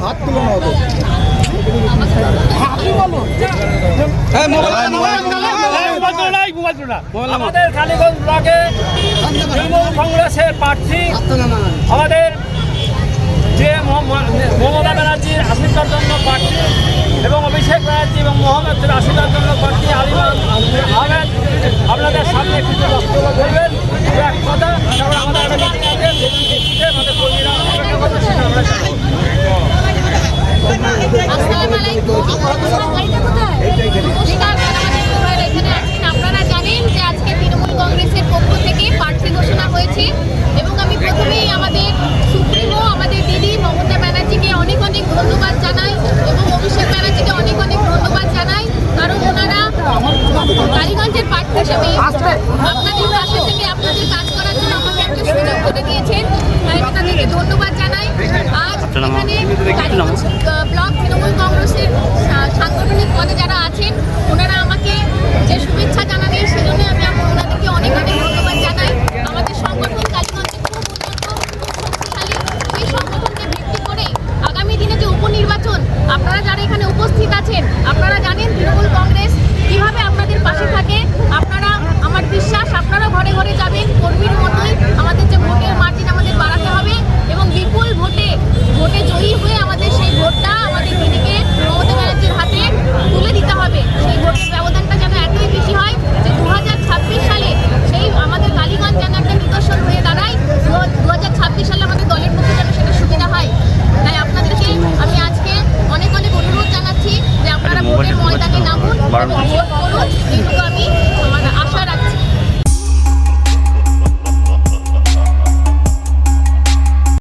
হাত তুলো না ওদের। আমাদের কালীগঞ্জ ব্লকে তৃণমূল কংগ্রেসের প্রার্থী আমাদের যে মমতা ব্যানার্জির আশীর্বাদ জন্য প্রার্থী এবং অভিষেক ব্যানার্জি এবং মোহাম্মদের আশীর্বাদ জন্য প্রার্থী আলিমান আহমেদ আপনাদের সামনে কিছু বক্তব্য করবেন। এক কথা, তারপর আমাদের একটা মিটিং আছে, আমাদের কর্মীরা